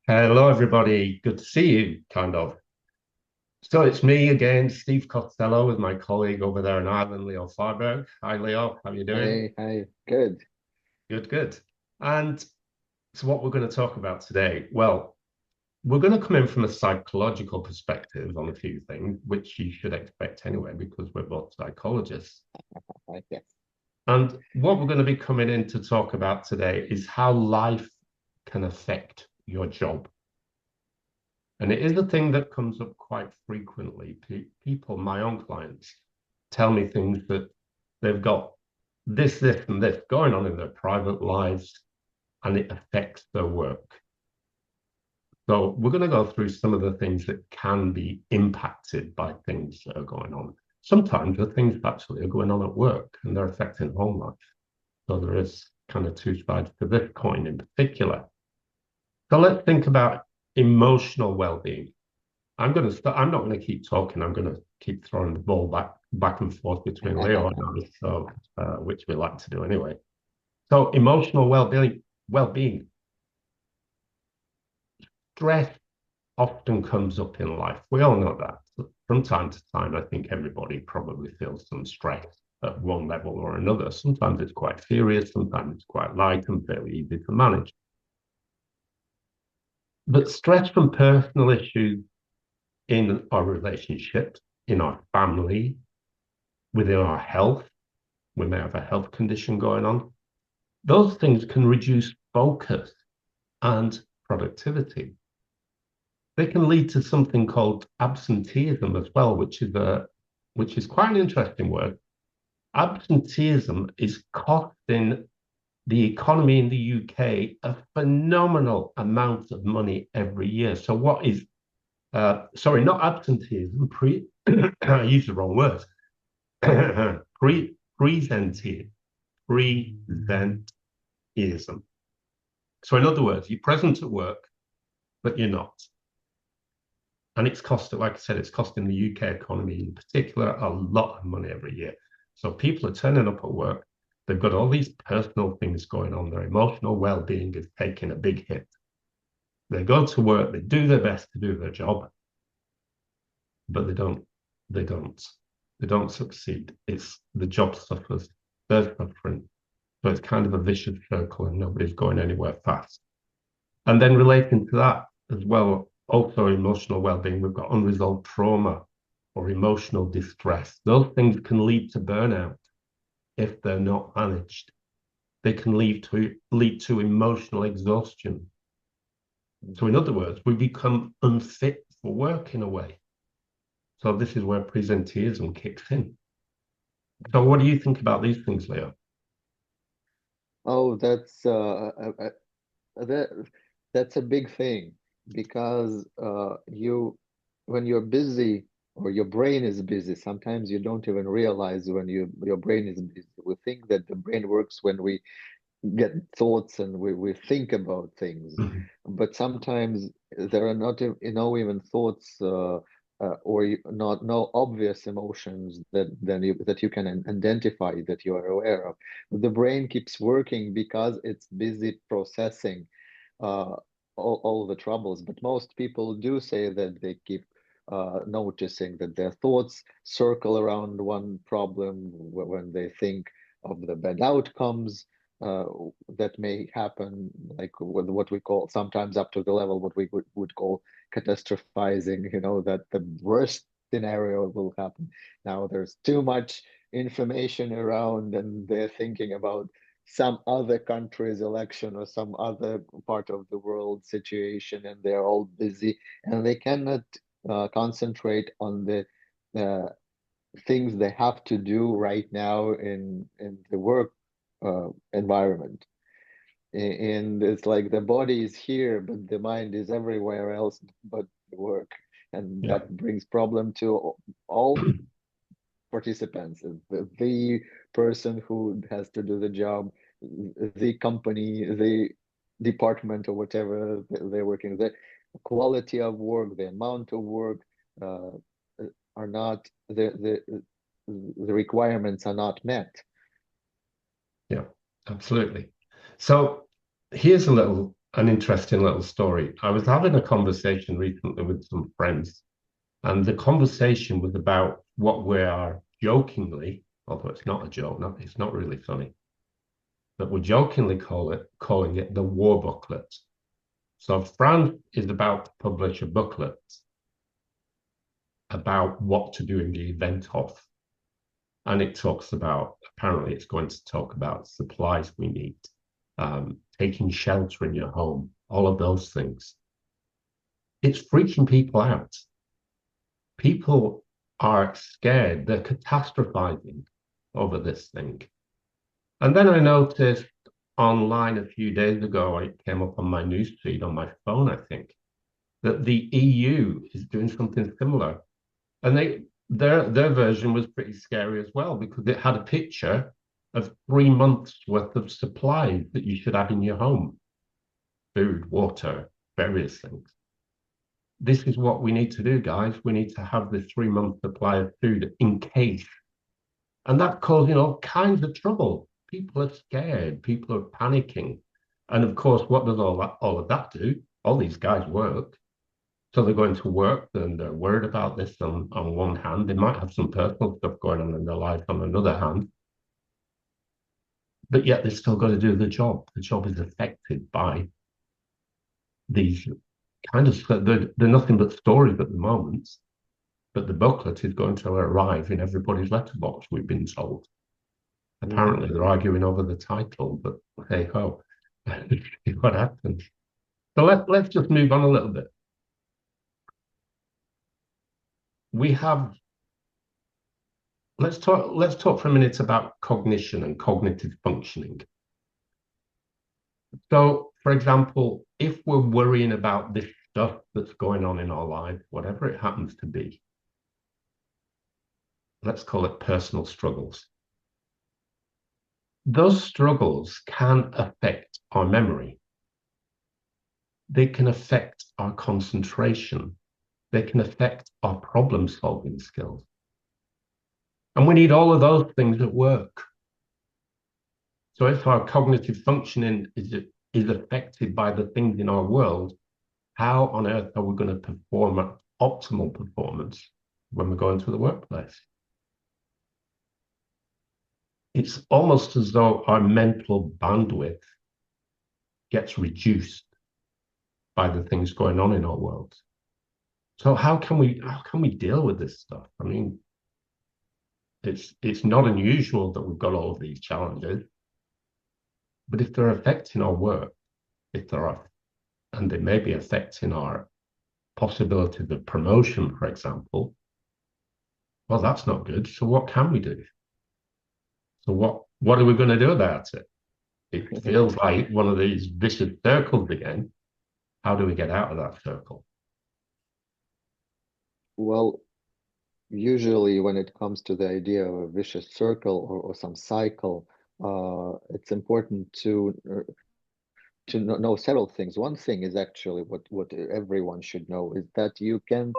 Hello, everybody. Good to see you, kind of. So it's me again, Steve Costello, with my colleague over there in Ireland, Leo Farberg. Hi, Leo. How are you doing? Hey, good. Good, good. And so what we're going to talk about today, well, we're going to come in from a psychological perspective on a few things, which you should expect anyway, because we're both psychologists. Yes. And what we're going to be coming in to talk about today is how life can affect your job. And it is a thing that comes up quite frequently. People, my own clients, tell me things that they've got this, and this going on in their private lives, and it affects their work. So we're going to go through some of the things that can be impacted by things that are going on. Sometimes the things actually are going on at work and they're affecting home life. So there is kind of two sides to this coin in particular. So let's think about emotional well-being. I'm going to start. I'm not going to keep talking. I'm going to keep throwing the ball back and forth between Leo and I, so which we like to do anyway. So emotional well-being, stress often comes up in life. We all know that. So from time to time, I think everybody probably feels some stress at one level or another. Sometimes it's quite serious. Sometimes it's quite light and fairly easy to manage. But stress from personal issues in our relationships, in our family, within our health. We may have a health condition going on. Those things can reduce focus and productivity. They can lead to something called absenteeism as well, which is quite an interesting word. Absenteeism is costing the economy in the UK a phenomenal amount of money every year. So what is sorry, not absenteeism, I used the wrong word. Presenteeism. Presenteeism. So, in other words, you're present at work, but you're not. And it's costing, like I said, it's costing the UK economy in particular a lot of money every year. So, people are turning up at work. They've got all these personal things going on. Their emotional well being is taking a big hit. They go to work, they do their best to do their job, but they don't, they don't succeed. It's the job suffers, they're suffering. So, it's kind of a vicious circle and nobody's going anywhere fast. And then relating to that as well, also emotional well-being, we've got unresolved trauma or emotional distress. Those things can lead to burnout if they're not managed. They can lead to emotional exhaustion. So in other words, we become unfit for work in a way. So this is where presenteeism kicks in. So what do you think about these things, Leo? Oh, that that's a big thing because when you're busy or your brain is busy, sometimes you don't even realize when your brain is busy. We think that the brain works when we get thoughts and we think about things, Mhm. but sometimes there are not even thoughts or not no obvious emotions that you can identify, that you are aware of. The brain keeps working because it's busy processing uh, all the troubles, but most people do say that they keep noticing that their thoughts circle around one problem when they think of the bad outcomes uh, that may happen, like what we call sometimes up to the level what we would call catastrophizing, that the worst scenario will happen. Now there's too much information around, and they're thinking about some other country's election or some other part of the world situation, and they're all busy and they cannot concentrate on the uh, things they have to do right now in the work environment. And it's like the body is here, but the mind is everywhere else but the work, and Yeah. that brings problem to all participants, the person who has to do the job, the company, the department, or whatever they're working. The quality of work, the amount of work uh, are not the requirements are not met. Yeah, absolutely. So here's a little an interesting little story. I was having a conversation recently with some friends, and the conversation was about what we are jokingly, although it's not a joke, it's not really funny, but we're jokingly calling it the war booklet. So Fran is about to publish a booklet about what to do in the event of. And it talks about, apparently, it's going to talk about supplies we need, taking shelter in your home, all of those things. It's freaking people out. People are scared. They're catastrophizing over this thing. And then I noticed online a few days ago, it came up on my newsfeed on my phone, I think, that the EU is doing something similar. And their version was pretty scary as well because it had a picture of 3 months worth of supplies that you should have in your home: food, water, various things. This is what we need to do, guys. We need to have the 3 month supply of food in case. And that's causing all kinds of trouble. People are scared, people are panicking. And of course, what does all of that do? All these guys work. So they're going to work and they're worried about this on one hand. They might have some personal stuff going on in their life on another hand, but yet they've still got to do the job. The job is affected by these kind of, they're nothing but stories at the moment, but the booklet is going to arrive in everybody's letterbox, we've been told. Mhm. Apparently they're arguing over the title, but hey ho, what happens? So let's just move on a little bit. We have let's talk for a minute about cognition and cognitive functioning. So, for example, if we're worrying about this stuff that's going on in our life, whatever it happens to be, let's call it personal struggles. Those struggles can affect our memory. They can affect our concentration. They can affect our problem solving skills. And we need all of those things at work. So if our cognitive functioning is affected by the things in our world, how on earth are we going to perform at optimal performance when we're going to the workplace? It's almost as though our mental bandwidth gets reduced by the things going on in our world. So how can we deal with this stuff? I mean, it's not unusual that we've got all of these challenges, but if they're affecting our work, if there are, and they may be affecting our possibilities of promotion, for example, well, that's not good. So what can we do? So what are we going to do about it? It feels like one of these vicious circles again. How do we get out of that circle? Well, usually when it comes to the idea of a vicious circle or some cycle, it's important to know several things. One thing is actually what everyone should know is that you can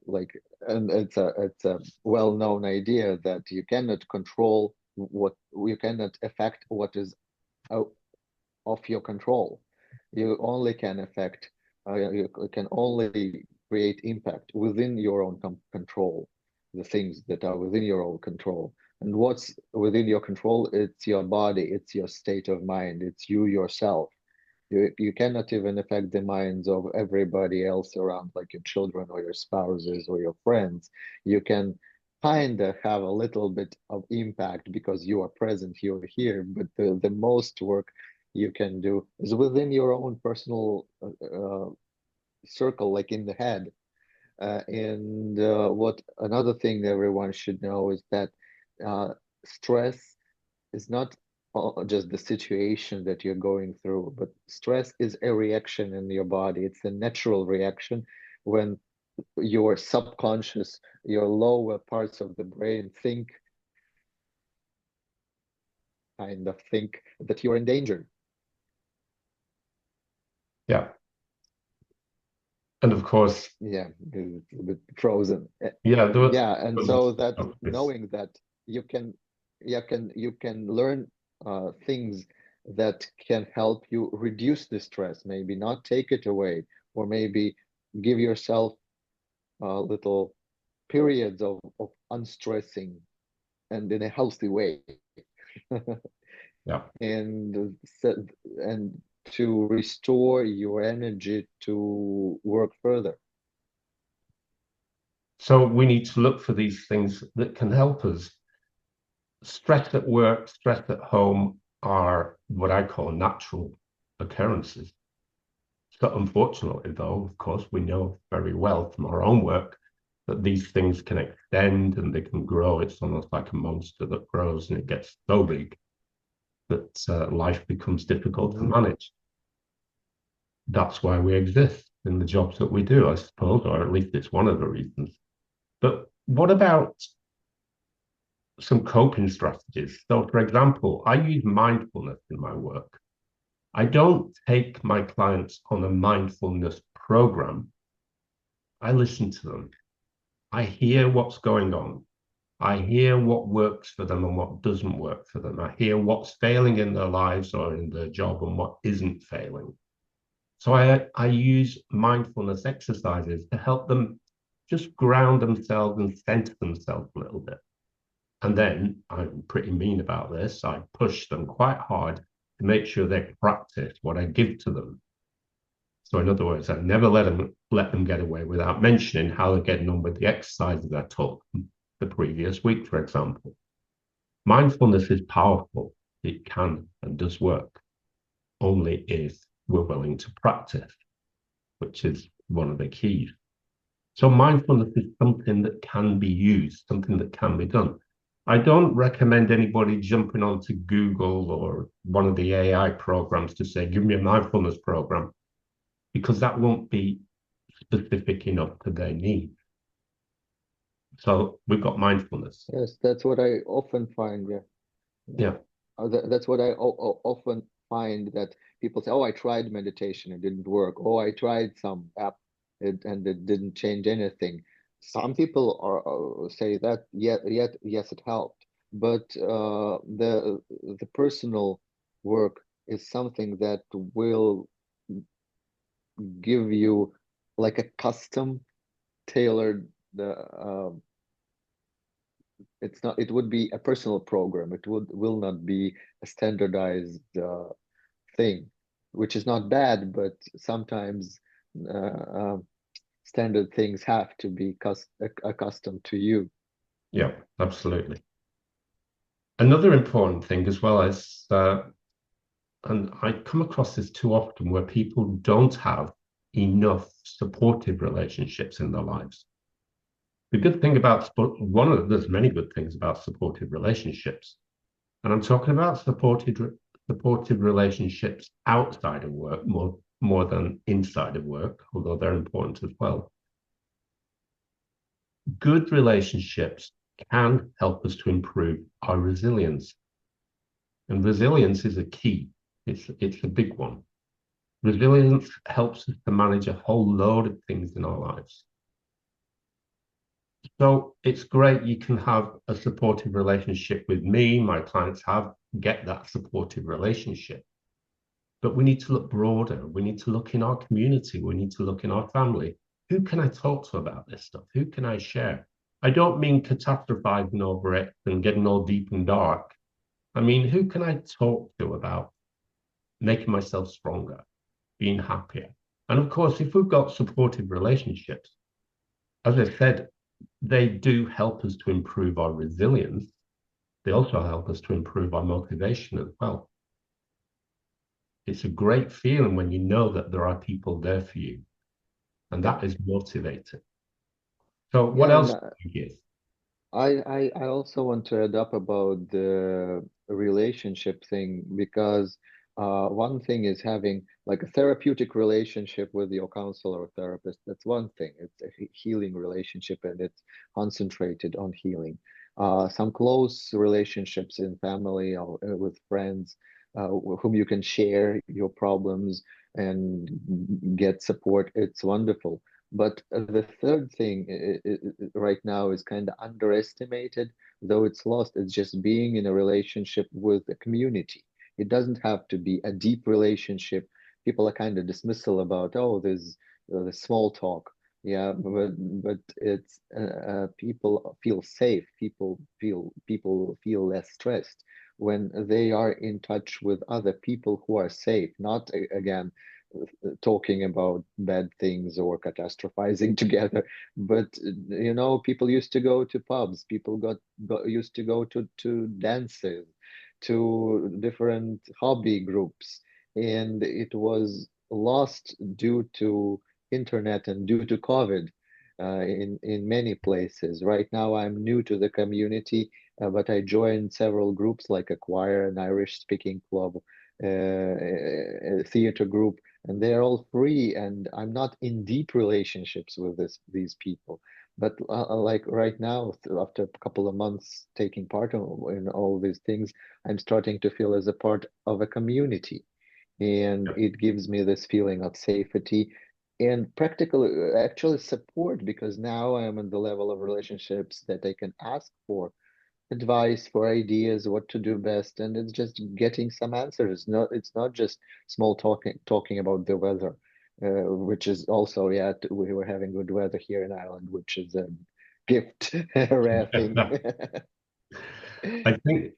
like, and it's a well-known idea that you cannot control what you cannot affect what is out of your control. You only can affect you can only create impact within your own control, the things that are within your own control. And what's within your control, it's your body, it's your state of mind, it's you yourself. You cannot even affect the minds of everybody else around, like your children or your spouses or your friends. You can kind of have a little bit of impact because you are present, you're here, but the most work you can do is within your own personal circle, like in the head. And what another thing everyone should know is that stress is not just the situation that you're going through, but stress is a reaction in your body. It's a natural reaction when your subconscious, your lower parts of the brain kind of think that you're in danger. Yeah. And of course, Yeah, it's a bit frozen. yeah, Yeah, and so that oh, knowing that you can learn things that can help you reduce the stress, maybe not take it away, or maybe give yourself little periods of unstressing and in a healthy way. Yeah. and and to restore your energy to work further. So we need to look for these things that can help us. Stress at work, stress at home are what I call natural occurrences. So unfortunately, though, of course, we know very well from our own work that these things can extend and they can grow. It's almost like a monster that grows and it gets so big that life becomes difficult to Hmm. manage. That's why we exist in the jobs that we do, I suppose, or at least it's one of the reasons. But what about some coping strategies? So, for example, I use mindfulness in my work. I don't take my clients on a mindfulness program. I listen to them. I hear what's going on. I hear what works for them and what doesn't work for them. I hear what's failing in their lives or in their job and what isn't failing. So I use mindfulness exercises to help them just ground themselves and center themselves a little bit. And then I'm pretty mean about this. I push them quite hard to make sure they practice what I give to them. So in other words, I never let them get away without mentioning how they're getting on with the exercises I took the previous week, for example. Mindfulness is powerful. It can and does work, only if we're willing to practice, which is one of the keys. So mindfulness is something that can be used, something that can be done. I don't recommend anybody jumping onto Google or one of the AI programs to say, give me a mindfulness program, because that won't be specific enough to their needs. So we've got mindfulness. Yes, that's what I often find. Yeah, yeah. Yeah, That's what I often find, that people say, "Oh, I tried meditation, it didn't work. Oh, I tried some app, and it didn't change anything." Some people say that, yet yes, it helped, but the personal work is something that will give you like a custom tailored the it's not, it would be a personal program. It will not be a standardized thing, which is not bad, but sometimes uh, uh, standard things have to be accustomed to you. yeah, absolutely. Another important thing as well is, and I come across this too often, where people don't have enough supportive relationships in their lives. The good thing about there's many good things about supportive relationships, and I'm talking about supportive relationships outside of work more than inside of work, although they're important as well. Good relationships can help us to improve our resilience, and resilience is a key. It's a big one. Resilience helps us to manage a whole load of things in our lives. So it's great you can have a supportive relationship with me, my clients get that supportive relationship. But we need to look broader. We need to look in our community. We need to look in our family. Who can I talk to about this stuff? Who can I share? I don't mean catastrophizing over it and getting all deep and dark. I mean, who can I talk to about making myself stronger, being happier? And of course, if we've got supportive relationships, as I said, they do help us to improve our resilience. They also help us to improve our motivation as well. It's a great feeling when you know that there are people there for you, and Yeah, that is motivating. So, what yeah, and else do you give? I also want to add up about the relationship thing, because one thing is having like a therapeutic relationship with your counselor or therapist. That's one thing. It's a healing relationship, and it's concentrated on healing. Some close relationships in family or with friends, whom you can share your problems and get support. It's wonderful. But the third thing right now is kind of underestimated, though it's lost. It's just being in a relationship with a community. It doesn't have to be a deep relationship. People are kind of dismissal about, oh, there's the small talk. Yeah, but it's people feel safe. People feel less stressed when they are in touch with other people who are safe, not again talking about bad things or catastrophizing together. But people used to go to pubs, people got used to go to dances, to different hobby groups, and it was lost due to internet and due to COVID in many places. Right now, I'm new to the community, but I joined several groups like a choir, an Irish speaking club, a theater group, and they're all free. And I'm not in deep relationships with these people. But like right now, after a couple of months taking part in all these things, I'm starting to feel as a part of a community, and it gives me this feeling of safety and practical actually support, because now I'm at the level of relationships that I can ask for advice, for ideas, what to do best, and it's just getting some answers. No, it's not just small talking about the weather, which is also, yeah, we were having good weather here in Ireland, which is a gift, a rare thing. I think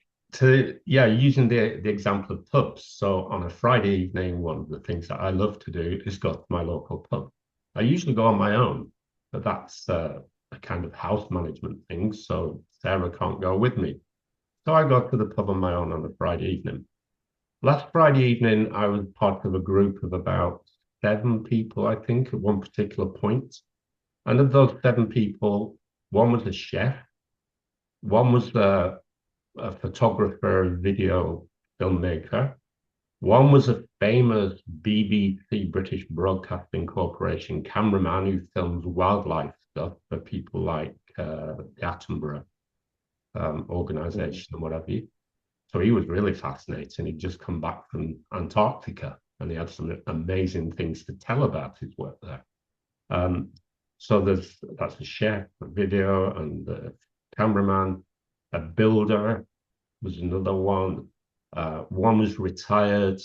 using the example of pubs. So on a Friday evening, one of the things that I love to do is go to my local pub. I usually go on my own, but that's a kind of house management thing. So Sarah can't go with me. So I go to the pub on my own on a Friday evening. Last Friday evening, I was part of a group of about 7 people, I think, at one particular point. And of those 7 people, one was a chef, one was a photographer, video filmmaker. One was a famous BBC, British Broadcasting Corporation cameraman who films wildlife stuff for people like the Attenborough Mhm. organization and what have you. So he was really fascinating. He'd just come back from Antarctica and he had some amazing things to tell about his work there. Um, so that's a chef, a video, and a cameraman, a builder was another one. One was retired.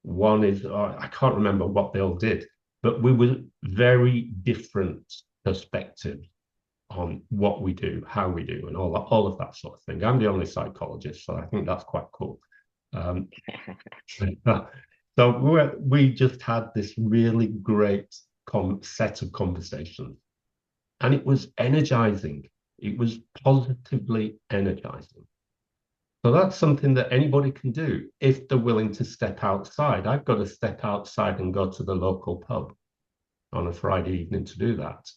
One is I can't remember what they all did, but we were very different perspectives on what we do, how we do, and all of that sort of thing. I'm the only psychologist, so I think that's quite cool. Um, so we just had this really great set of conversations, and it was energizing. It was positively energizing. So that's something that anybody can do if they're willing to step outside. I've got to step outside and go to the local pub on a Friday evening to do that,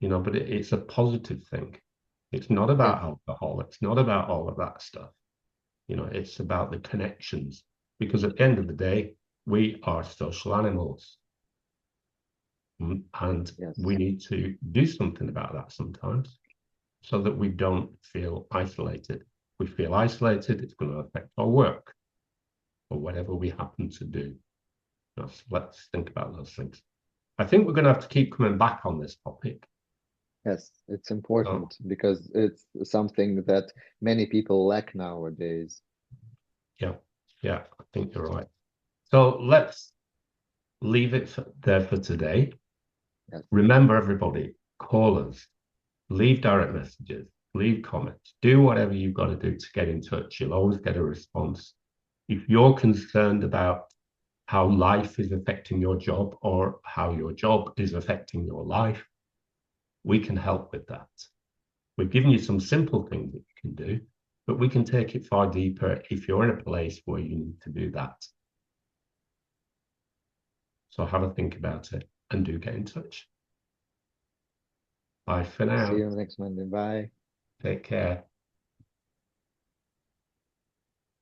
but it's a positive thing. It's not Yes, about alcohol. It's not about all of that stuff. It's about the connections because at the end of the day, we are social animals. And we yes. need to do something about that sometimes so that we don't feel isolated. If we feel isolated, it's going to affect our work or whatever we happen to do. Let's think about those things. I think we're going to have to keep coming back on this topic. Yes, it's So, important because it's something that many people lack nowadays. yeah, yeah, I think you're right. So let's leave it there for today. Yes, Remember, everybody, call us, leave direct messages, leave comments, do whatever you've got to do to get in touch. You'll always get a response. If you're concerned about how life is affecting your job or how your job is affecting your life, we can help with that. We've given you some simple things that you can do, but we can take it far deeper if you're in a place where you need to do that. So have a think about it and do get in touch. Bye for see now. you next Monday. Bye. Take care.